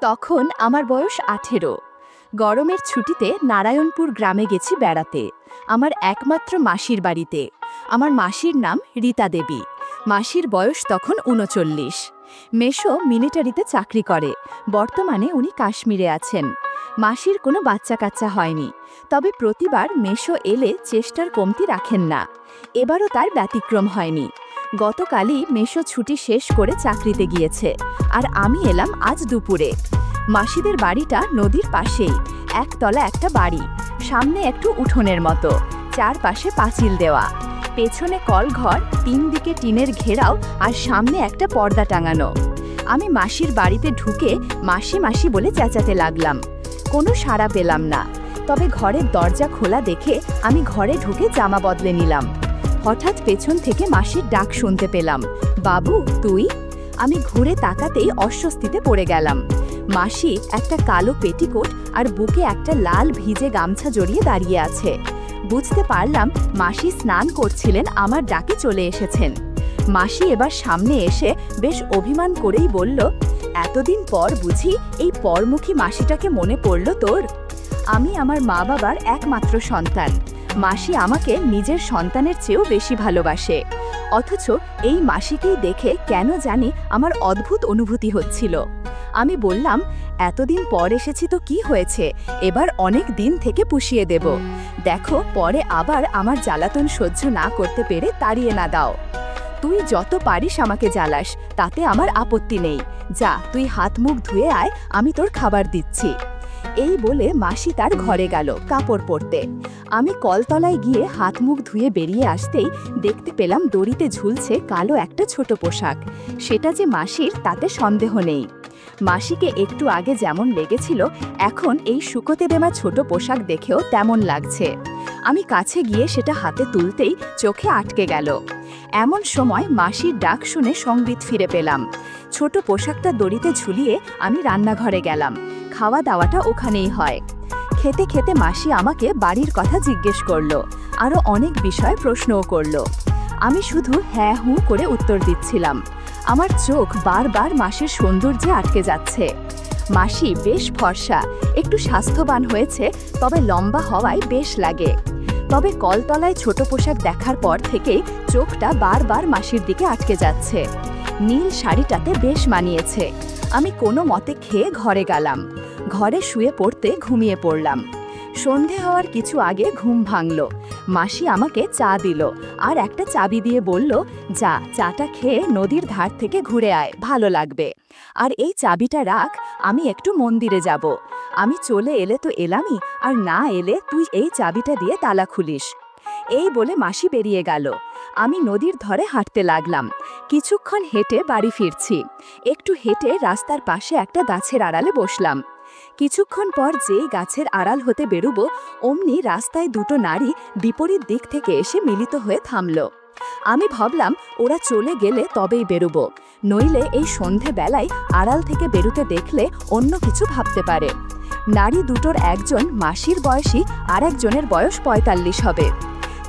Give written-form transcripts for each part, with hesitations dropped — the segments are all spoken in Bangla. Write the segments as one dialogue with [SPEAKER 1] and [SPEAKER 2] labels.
[SPEAKER 1] তখন আমার বয়স 18। গরমের ছুটিতে নারায়ণপুর গ্রামে গেছি বেড়াতে, আমার একমাত্র মাসির বাড়িতে। আমার মাসির নাম রীতা দেবী। মাসির বয়স তখন 39। মেশো মিলিটারিতে চাকরি করে, বর্তমানে উনি কাশ্মীরে আছেন। মাসির কোনো বাচ্চা কাচ্চা হয়নি, তবে প্রতিবার মেশো এলে চেষ্টার কমতি রাখেন না। এবারও তার ব্যতিক্রম হয়নি। গতকালই মেশো ছুটি শেষ করে চাকরিতে গিয়েছে, আর আমি এলাম আজ দুপুরে। মাসিদের বাড়িটা নদীর পাশেই, একতলা একটা বাড়ি, সামনে একটু উঠোনের মতো, চারপাশে পাঁচিল দেওয়া, পেছনে কলঘর, 3 দিকে টিনের ঘেরাও, আর সামনে একটা পর্দা টাঙানো। আমি মাসির বাড়িতে ঢুকে মাসি মাসি বলে চেঁচাতে লাগলাম। কোনো সাড়া পেলাম না, তবে ঘরের দরজা খোলা দেখে আমি ঘরে ঢুকে জামা বদলে নিলাম। হঠাৎ পেছন থেকে মাসির ডাক শুনতে পেলাম, বাবু তুই? আমি ঘুরে তাকাতেই অস্বস্তিতে পড়ে গেলাম। মাসি একটা কালো পেটিকোট আর বুকে একটা লাল ভিজে গামছা জড়িয়ে দাঁড়িয়ে আছে। বুঝতে পারলাম মাসি স্নান করছিলেন, আমার ডাকে চলে এসেছেন। মাসি এবার সামনে এসে বেশ অভিমান করেই বলল, এতদিন পর বুঝি এই পরমুখী মাসিটাকে মনে পড়ল তোর? আমি আমার মা বাবার একমাত্র সন্তান। মাসি আমাকে নিজের সন্তানের চেয়েও বেশি ভালোবাসে। অথচ এই মাসিকেই দেখে কেন জানি আমার অদ্ভুত অনুভূতি হচ্ছিল। আমি বললাম, এতদিন পর এসেছি তো কি হয়েছে, এবার অনেক দিন থেকে পুষিয়ে দেব। দেখো পরে আবার আমার জ্বালাতন সহ্য না করতে পেরে তাড়িয়ে না দাও। তুই যত পারিস আমাকে জ্বালাস, তাতে আমার আপত্তি নেই। যা তুই হাত মুখ ধুয়ে আয়, আমি তোর খাবার দিচ্ছি। এই বলে মাসি তার ঘরে গেল কাপড় পরতে। আমি কলতলায় গিয়ে হাত মুখ ধুয়ে বেরিয়ে আসতেই দেখতে পেলাম দড়িতে ঝুলছে কালো একটা ছোট পোশাক। সেটা যে মাসির তাতে সন্দেহ নেই। মাসিকে একটু আগে যেমন লেগেছিল, এখন এই শুকোতে দেওয়া ছোট পোশাক দেখেও তেমন লাগছে। আমি কাছে গিয়ে সেটা হাতে তুলতেই চোখে আটকে গেল। এমন সময় মাসির ডাক শুনে সংবিত ফিরে পেলাম। ছোট পোশাকটা দড়িতে ঝুলিয়ে আমি রান্নাঘরে গেলাম। খাওয়া দাওয়াটা ওখানেই হয়। খেতে খেতে মাসি আমাকে বাড়ির কথা জিজ্ঞেস করলো, আরও অনেক বিষয় প্রশ্নও করলো। আমি শুধু হ্যাঁ হুঁ করে উত্তর দিচ্ছিলাম। আমার চোখ বারবার মাসির সৌন্দর্যে আটকে যাচ্ছে। মাসি বেশ ফর্সা, একটু স্বাস্থ্যবান হয়েছে, তবে লম্বা হওয়ায় বেশ লাগে। তবে কলতলায় ছোট পোশাক দেখার পর থেকেই চোখটা বারবার মাসির দিকে আটকে যাচ্ছে। নীল শাড়িটাতে বেশ মানিয়েছে। আমি কোনো মতে খেয়ে ঘরে গেলাম। ঘরে শুয়ে পড়তে ঘুমিয়ে পড়লাম। সন্ধে হওয়ার কিছু আগে ঘুম ভাঙল। মাসি আমাকে চা দিল আর একটা চাবি দিয়ে বলল, যা চাটা খেয়ে নদীর ধার থেকে ঘুরে আয়, ভালো লাগবে। আর এই চাবিটা রাখ, আমি একটু মন্দিরে যাব। আমি চলে এলে তো এলামই, আর না এলে তুই এই চাবিটা দিয়ে তালা খুলিস। এই বলে মাসি বেরিয়ে গেল। আমি নদীর ধারে হাঁটতে লাগলাম। কিছুক্ষণ হেঁটে বাড়ি ফিরছি। একটু হেঁটে রাস্তার পাশে একটা গাছের আড়ালে বসলাম। কিছুক্ষণ পর যেই গাছের আড়াল হতে বেরোবো, অমনি রাস্তায় দুটো নারী বিপরীত দিক থেকে এসে মিলিত হয়ে থামল। আমি ভাবলাম ওরা চলে গেলে তবেই বেরোবো, নইলে এই সন্ধেবেলায় আড়াল থেকে বেরোতে দেখলে অন্য কিছু ভাবতে পারে। নারী দুটোর একজন মাসির বয়সী, আর একজনের বয়স 45 হবে।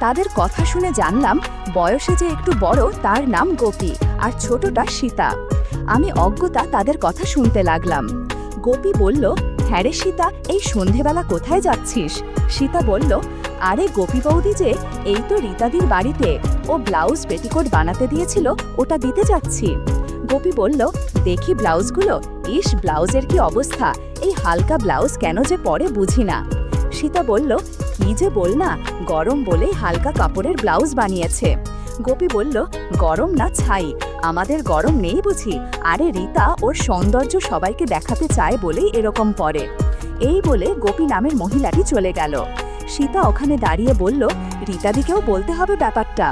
[SPEAKER 1] তাদের কথা শুনে জানলাম বয়সে যে একটু বড় তার নাম গোপী, আর ছোটটা সীতা। আমি অজ্ঞতা তাদের কথা শুনতে লাগলাম। গোপী বলল, হ্যাঁ রে সীতা, এই সন্ধেবেলা কোথায় যাচ্ছিস? সীতা বলল, আরে গোপী বৌদি যে, এই তো রীতাদির বাড়িতে, ও ব্লাউজ পেটিকোট বানাতে দিয়েছিল, ওটা দিতে যাচ্ছি। গোপী বলল, দেখি ব্লাউজগুলো, ইস ব্লাউজের কি অবস্থা, এই হালকা ব্লাউজ কেন যে পরে বুঝি না। সীতা বলল, কি যে বল না, গরম বলেই হালকা কাপড়ের ব্লাউজ বানিয়েছে। গোপী বলল, গরম না ছাই, আমাদের গরম নেই বুঝি, আরে রীতা ওর সৌন্দর্য সবাইকে দেখাতে চায় বলেই এরকম পরে। এই বলে গোপী নামের মহিলাটি চলে গেল। সীতা ওখানে দাঁড়িয়ে বলল, রীতাদিকেও বলতে হবে ব্যাপারটা,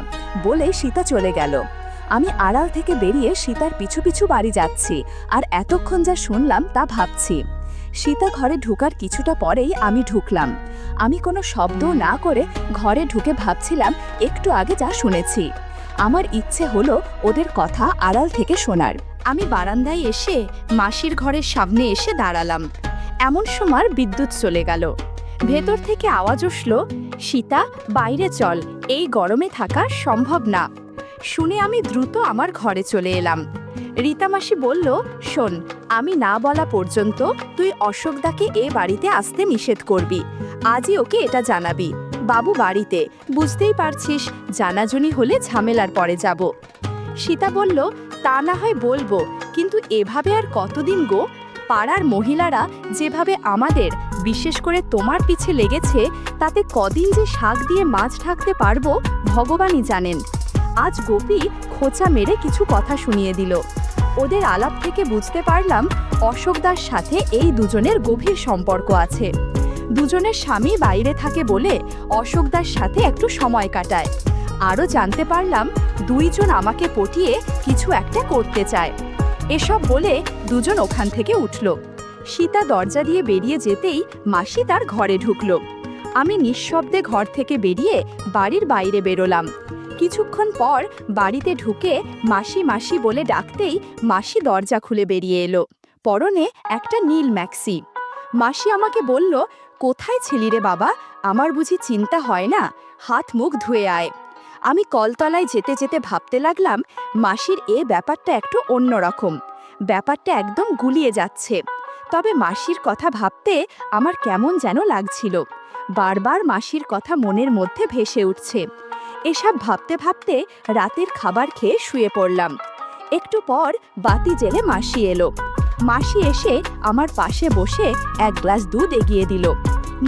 [SPEAKER 1] বলে সীতা চলে গেল। আমি আড়াল থেকে বেরিয়ে সীতার পিছু পিছু বাড়ি যাচ্ছি, আর এতক্ষণ যা শুনলাম তা ভাবছি। সীতা ঘরে ঢোকার কিছুটা পরেই আমি ঢুকলাম। আমি কোনো শব্দ না করে ঘরে ঢুকে ভাবছিলাম একটু আগে যা শুনেছি। আমার ইচ্ছে হলো ওদের কথা আড়াল থেকে শোনার। আমি বারান্দায় এসে মাসির ঘরের সামনে এসে দাঁড়ালাম। এমন সময় বিদ্যুৎ চলে গেল। ভেতর থেকে আওয়াজ উঠল, সীতা বাইরে চল, এই গরমে থাকা সম্ভব না। শুনে আমি দ্রুত আমার ঘরে চলে এলাম। রীতা মাসি বলল, শোন, আমি না বলা পর্যন্ত তুই অশোকদাকে এ বাড়িতে আসতে নিষেধ করবি। আজই ওকে এটা জানাবি। বাবু বাড়িতে, বুঝতেই পারছিস, জানাজনি হলে ঝামেলার পরে যাব। সীতা বলল, তা না হয় বলবো, কিন্তু এভাবে আর কতদিন গো? পাড়ার মহিলারা যেভাবে আমাদের, বিশেষ করে তোমার পিছে লেগেছে, তাতে কদিন যে শাক দিয়ে মাছ ঢাকতে পারবো ভগবানই জানেন। আজ গোপী খোঁচা মেরে কিছু কথা শুনিয়ে দিল। ওদের আলাপ থেকে বুঝতে পারলাম অশোকদার সাথে এই দুজনের গভীর সম্পর্ক আছে। দুজনের স্বামী বাইরে থাকে বলে অশোকদার সাথে একটু সময় কাটায়। আরও জানতে পারলাম দুইজন আমাকে পটিয়ে কিছু একটা করতে চায়। এসব বলে দুজন ওখান থেকে উঠল। সীতা দরজা দিয়ে বেরিয়ে যেতেই মাসি তার ঘরে ঢুকল। আমি নিঃশব্দে ঘর থেকে বেরিয়ে বাড়ির বাইরে বেরোলাম। কিছুক্ষণ পর বাড়িতে ঢুকে মাসি মাসি বলে ডাকতেই মাসি দরজা খুলে বেরিয়ে এলো। পরনে একটা নীল ম্যাক্সি। মাসি আমাকে বলল, কোথায় ছিলি রে বাবা? আমার বুঝি চিন্তা হয় না? হাত মুখ ধুয়ে আয়। আমি কলতলায় যেতে যেতে ভাবতে লাগলাম, মাসির এ ব্যাপারটা একটু অন্যরকম। ব্যাপারটা একদম গুলিয়ে যাচ্ছে। তবে মাসির কথা ভাবতে আমার কেমন যেন লাগছিল। বারবার মাসির কথা মনের মধ্যে ভেসে উঠছে। এসব ভাবতে ভাবতে রাতের খাবার খেয়ে শুয়ে পড়লাম। একটু পর বাতি জেলে মাসি এলো। মাসি এসে আমার পাশে বসে এক গ্লাস দুধ এগিয়ে দিল।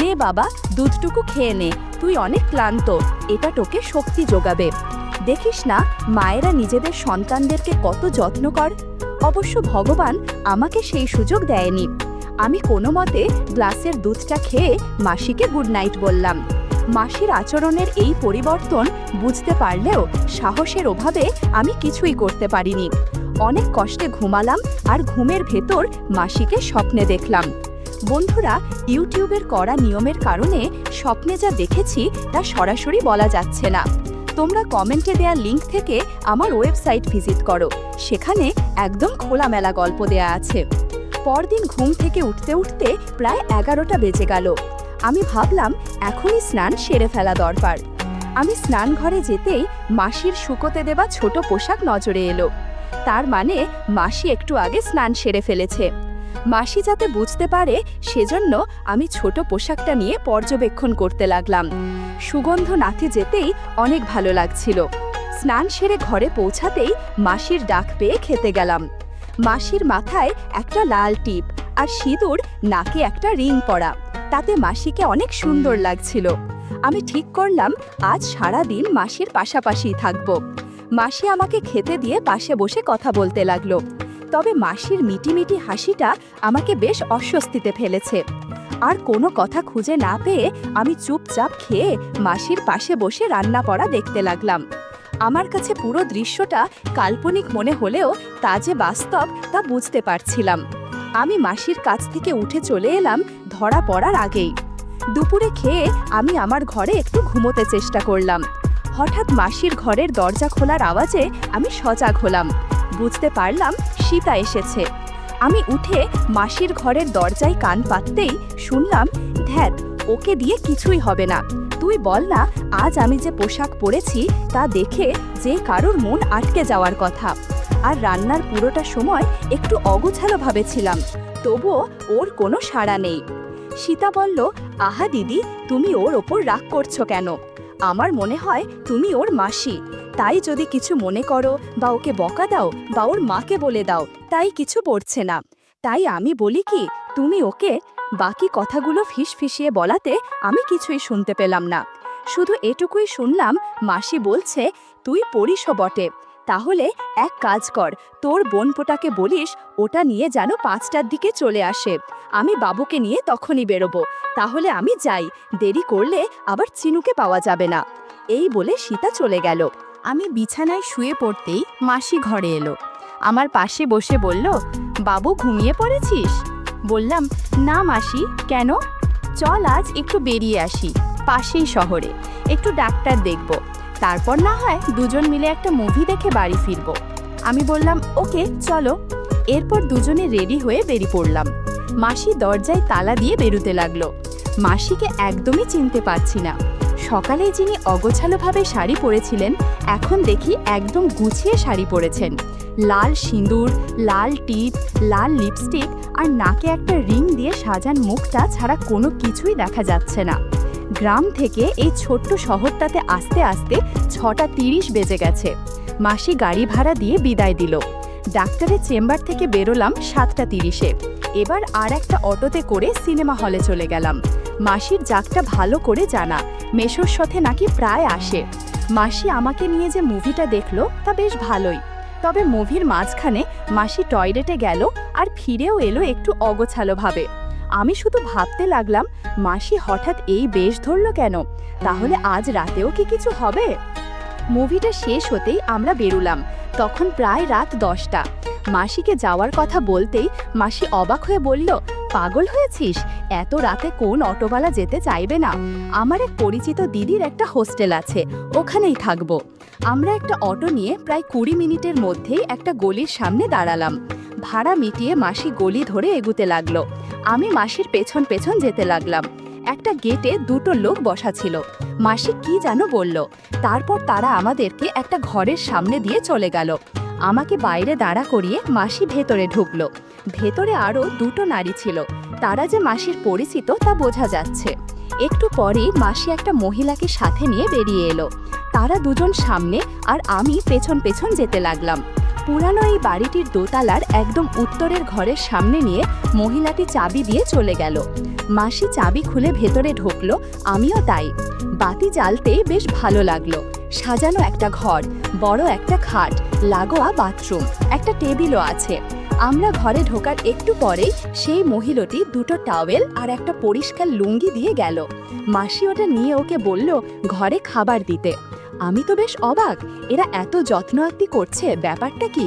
[SPEAKER 1] নে বাবা, দুধটুকু খেয়ে নে, তুই অনেক ক্লান্ত, এটা তোকে শক্তি যোগাবে। দেখিস না মায়েরা নিজেদের সন্তানদেরকে কত যত্ন কর। অবশ্য ভগবান আমাকে সেই সুযোগ দেয়নি। আমি কোনো মতে গ্লাসের দুধটা খেয়ে মাসিকে গুড নাইট বললাম। মাসির আচরণের এই পরিবর্তন বুঝতে পারলেও সাহসের অভাবে আমি কিছুই করতে পারিনি। অনেক কষ্টে ঘুমালাম আর ঘুমের ভেতর মাসিকে স্বপ্নে দেখলাম। বন্ধুরা, ইউটিউবের কড়া নিয়মের কারণে স্বপ্নে যা দেখেছি তা সরাসরি বলা যাচ্ছে না। তোমরা কমেন্টে দেয়া লিংক থেকে আমার ওয়েবসাইট ভিজিট করো, সেখানে একদম খোলামেলা গল্প দেয়া আছে। পরদিন ঘুম থেকে উঠতে উঠতে প্রায় 11টা বেজে গেল। আমি ভাবলাম এখনই স্নান সেরে ফেলা দরকার। আমি স্নান ঘরে যেতেই মাসির শুকোতে দেওয়া ছোট পোশাক নজরে এলো। তার মানে মাসি একটু আগে স্নান সেরে ফেলেছে। মাসি যাতে বুঝতে পারে সেজন্য আমি ছোট পোশাকটা নিয়ে পর্যবেক্ষণ করতে লাগলাম। সুগন্ধ নাথে যেতেই অনেক ভালো লাগছিল। স্নান সেরে ঘরে পৌঁছাতেই মাসির ডাক পেয়ে খেতে গেলাম। মাসির মাথায় একটা লাল টিপ আর সিঁদুর, নাকে একটা রিং পরা, তাতে মাসিকে অনেক সুন্দর লাগছিল। আমি ঠিক করলাম আজ সারা দিন মাসির পাশাপাশি থাকব। মাসি আমাকে খেতে দিয়ে পাশে বসে কথা বলতে লাগলো। তবে মাসির মিটিমিটি হাসিটা আমাকে বেশ অস্বস্তিতে ফেলেছে। আর কোনো কথা খুঁজে না পেয়ে আমি চুপচাপ খেয়ে মাসির পাশে বসে রান্না করা দেখতে লাগলাম। আমার কাছে পুরো দৃশ্যটা কাল্পনিক মনে হলেও তা যে বাস্তব তা বুঝতে পারছিলাম। আমি মাসির কাছ থেকে উঠে চলে এলাম ধরা পড়ার আগেই। দুপুরে খেয়ে আমি আমার ঘরে একটু ঘুমোতে চেষ্টা করলাম। হঠাৎ মাসির ঘরের দরজা খোলার আওয়াজে আমি সজাগ হলাম। বুঝতে পারলাম সীতা এসেছে। আমি উঠে মাসির ঘরের দরজায় কান পাততেই শুনলাম, ধ্যাত, ওকে দিয়ে কিছুই হবে না। তুই বল না, আজ আমি যে পোশাক পরেছি তা দেখে যে কারোর মন আটকে যাওয়ার কথা। আর রান্নার পুরোটা সময় একটু অগোছালো ভাবেছিলাম, তবুও ওর কোনো সাড়া নেই। সীতা বলল, আহা দিদি, তুমি ওর ওপর রাগ করছো কেন? আমার মনে হয় তুমি ওর মাসি, তাই যদি কিছু মনে করো বা ওকে বকা দাও বা ওর মাকে বলে দাও, তাই কিছু পড়ছে না। তাই আমি বলি কি, তুমি ওকে। বাকি কথাগুলো ফিসফিসিয়ে বলাতে আমি কিছুই শুনতে পেলাম না। শুধু এটুকুই শুনলাম, মাসি বলছে, তুই পড়িসও বটে, তাহলে এক কাজ কর, তোর বোনপোটাকে বলিস ওটা নিয়ে যেন 5টার দিকে চলে আসে। আমি বাবুকে নিয়ে তখনই বেরোবো। তাহলে আমি যাই, দেরি করলে আবার চিনুকে পাওয়া যাবে না। এই বলে সীতা চলে গেল। আমি বিছানায় শুয়ে পড়তেই মাসি ঘরে এলো। আমার পাশে বসে বলল, বাবু ঘুমিয়ে পড়েছিস? বললাম, না মাসি, কেন? চল আজ একটু বেরিয়ে আসি, পাশেই শহরে একটু ডাক্তার দেখব, তারপর না হয় দুজন মিলে একটা মুভি দেখে বাড়ি ফিরব। আমি বললাম, ওকে চলো। এরপর দুজনে রেডি হয়ে বেরিয়ে পড়লাম। মাসি দরজায় তালা দিয়ে বেরোতে লাগলো। মাসিকে একদমই চিনতে পারছি না। সকালে যিনি অগোছালোভাবে শাড়ি পরেছিলেন এখন দেখি একদম গুছিয়ে শাড়ি পরেছেন। লাল সিঁদুর, লাল টিপ, লাল লিপস্টিক আর নাকে একটা রিং দিয়ে সাজান মুখটা ছাড়া কোনো কিছুই দেখা যাচ্ছে না। গ্রাম থেকে এই ছোট্ট শহরটাতে আসতে আসতে 6:30 বেজে গেছে। মাসি গাড়ি ভাড়া দিয়ে বিদায় দিল। ডাক্তারের চেম্বার থেকে বেরোলাম 7:30-এ। এবার আর একটা অটোতে করে সিনেমা হলে চলে গেলাম। মাসির জাগটা ভালো করে জানা, মেশোর সাথে নাকি প্রায় আসে। মাসি আমাকে নিয়ে যে মুভিটা দেখলো তা বেশ ভালোই, তবে মুভির মাঝখানে মাসি টয়লেটে গেল আর ফিরেও এলো একটু অগোছালোভাবে। আমি শুধু ভাবতে লাগলাম, মাসি হঠাৎ এই বেশ ধরল কেন? তাহলে আজ রাতেও কি কিছু হবে? মুভিটা শেষ হতেই আমরা বেরুলাম। তখন প্রায় রাত 10টা। মাসিকে যাওয়ার কথা বলতেই মাসি অবাক হয়ে বলল, পাগল হয়েছিস? এত রাতে কোন অটোওয়ালা যেতে চাইবে না? আমার এক পরিচিত দিদির একটা হোস্টেল আছে, ওখানেই থাকবো। আমরা একটা অটো নিয়ে প্রায় 20 মিনিটের মধ্যেই একটা গলির সামনে দাঁড়ালাম। ভাড়া মিটিয়ে মাসি গলি ধরে এগুতে লাগলো। আমি মাসির পেছন পেছন যেতে লাগলাম। একটা গেটে 2টো লোক বসা ছিল। মাসি কি যেন বলল, তারপর তারা আমাদেরকে একটা ঘরের সামনে দিয়ে চলে গেল। আমাকে বাইরে দাঁড়া করিয়ে মাসি ভেতরে ঢুকলো। ভেতরে আরও 2টো নারী ছিল, তারা যে মাসির পরিচিত তা বোঝা যাচ্ছে। একটু পরেই মাসি একটা মহিলাকে সাথে নিয়ে বেরিয়ে এলো। তারা দুজন সামনে আর আমি পেছন পেছন যেতে লাগলাম। পুরানো এই বাড়িটির দোতলার একদম উত্তরের ঘরের সামনে নিয়ে মহিলাটি চাবি দিয়ে চলে গেল। মাসি চাবি খুলে ভেতরে ঢুকলো, আমিও তাই। বাতি জ্বালতেই বেশ ভালো লাগলো। সাজানো একটা ঘর, বড় একটা খাট, লাগোয়া বাথরুম, একটা টেবিলও আছে। আমরা ঘরে ঢোকার একটু পরেই সেই মহিলাটি 2টো টাওয়েল আর একটা পরিষ্কার লুঙ্গি দিয়ে গেল। মাসি ওটা নিয়ে ওকে বলল ঘরে খাবার দিতে। আমি তো বেশ অবাক, এরা এত যত্ন আত্তি করছে, ব্যাপারটা কি?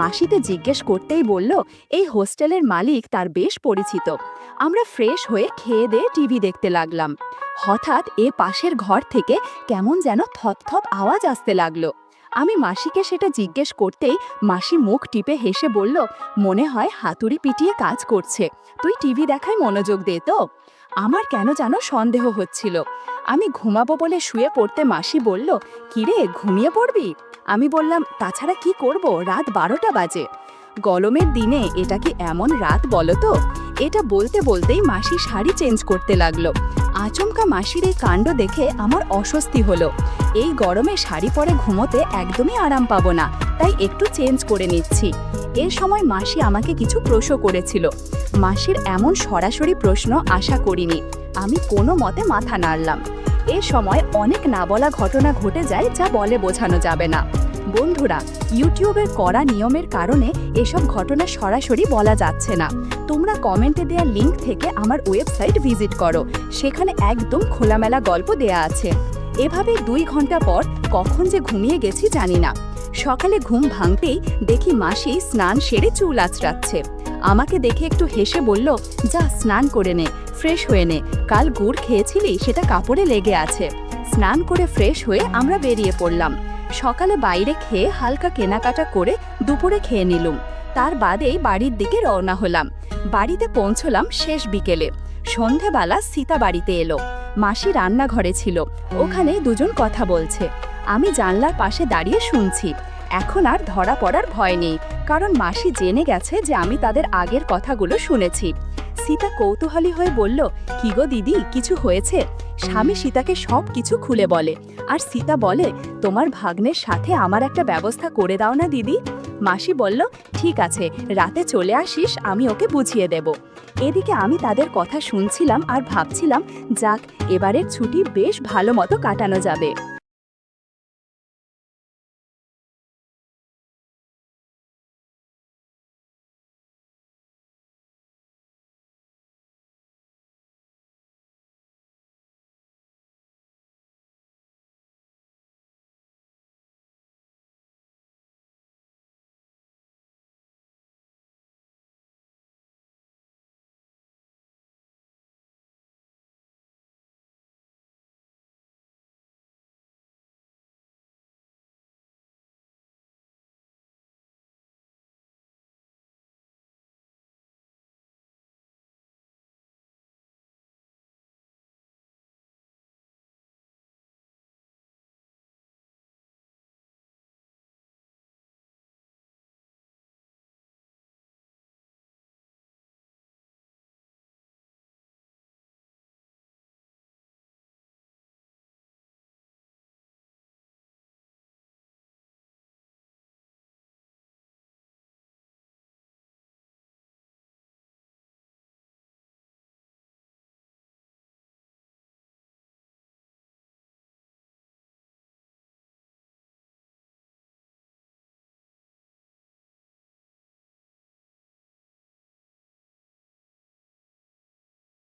[SPEAKER 1] মাসিতে জিজ্ঞেস করতেই বলল এই হোস্টেলের মালিক তার বেশ পরিচিত। আমরা ফ্রেশ হয়ে খেয়ে দিয়ে টিভি দেখতে লাগলাম। হঠাৎ পাশের ঘর থেকে কেমন যেন থপ আওয়াজ আসতে লাগলো। আমি মাসিকে সেটা জিজ্ঞেস করতেই মাসি মুখ টিপে হেসে বলল, মনে হয় হাতুড়ি পিটিয়ে কাজ করছে, তুই টিভি দেখায় মনোযোগ দে তো। আমার কেন যেন সন্দেহ হচ্ছিল। আমি ঘুমাবো বলে শুয়ে পড়তে মাসি বলল, কিরে ঘুমিয়ে পড়বি? আমি বললাম, তাছাড়া কি করব, রাত 12টা বাজে। গরমের দিনে এটা কি এমন রাত বলো তো? এটা বলতে বলতেই মাসি শাড়ি চেঞ্জ করতে লাগলো। আচমকা মাসির এই কাণ্ড দেখে আমার অস্বস্তি হলো। এই গরমে শাড়ি পরে ঘুমোতে একদমই আরাম পাবো না, তাই একটু চেঞ্জ করে নিচ্ছি। এর সময় মাসি আমাকে কিছু প্রশ্ন করেছিল। মাসির এমন সরাসরি প্রশ্ন আশা করিনি। আমি কোনো মতে মাথা নাড়লাম। এ সময় অনেক না বলা ঘটনা ঘটে যায়, যা বলে বোঝানো যাবে না। বন্ধুরা, ইউটিউবের কড়া নিয়মের কারণে এসব ঘটনা সরাসরি বলা যাচ্ছে না। তোমরা কমেন্টে দেওয়া লিংক থেকে আমার ওয়েবসাইট ভিজিট করো, সেখানে একদম খোলামেলা গল্প দেয়া আছে। এভাবে 2 ঘন্টা পর কখন যে ঘুমিয়ে গেছি জানি না। সকালে ঘুম ভাঙতেই দেখি মাসি স্নান সেরে চুল আঁচড়াচ্ছে। আমাকে দেখে একটু হেসে বলল, যা স্নান করে নে, ফ্রেশ হয়ে নে, কাল গুড় খেয়েছিলি সেটা কাপড়ে লেগে আছে। স্নান করে ফ্রেশ হয়ে আমরা বেরিয়ে পড়লাম। সকালে বাইরে খেয়ে হালকা কেনাকাটা করে দুপুরে খেয়ে নিলুম। তার বাদেই বাড়ির দিকে রওনা হলাম। বাড়িতে পৌঁছলাম শেষ বিকেলে। সন্ধেবেলা সীতা বাড়িতে এলো। মাসি রান্নাঘরে ছিল, ওখানে দুজন কথা বলছে। আমি জানলার পাশে দাঁড়িয়ে শুনছি। এখন আর ধরা পড়ার ভয় নেই, কারণ মাসি জেনে গেছে যে আমি তাদের আগের কথাগুলো শুনেছি। সীতা কৌতূহলী হয়ে বলল, কি গো দিদি, কিছু হয়েছে? স্বামী সীতাকে সব কিছু খুলে বলে, আর সীতা বলে, তোমার ভাগ্নের সাথে আমার একটা ব্যবস্থা করে দাও না দিদি। মাসি বলল, ঠিক আছে, রাতে চলে আসিস, আমি ওকে বুঝিয়ে দেব। এদিকে আমি তাদের কথা শুনছিলাম আর ভাবছিলাম, যাক, এবারের ছুটি বেশ ভালো মতো কাটানো যাবে।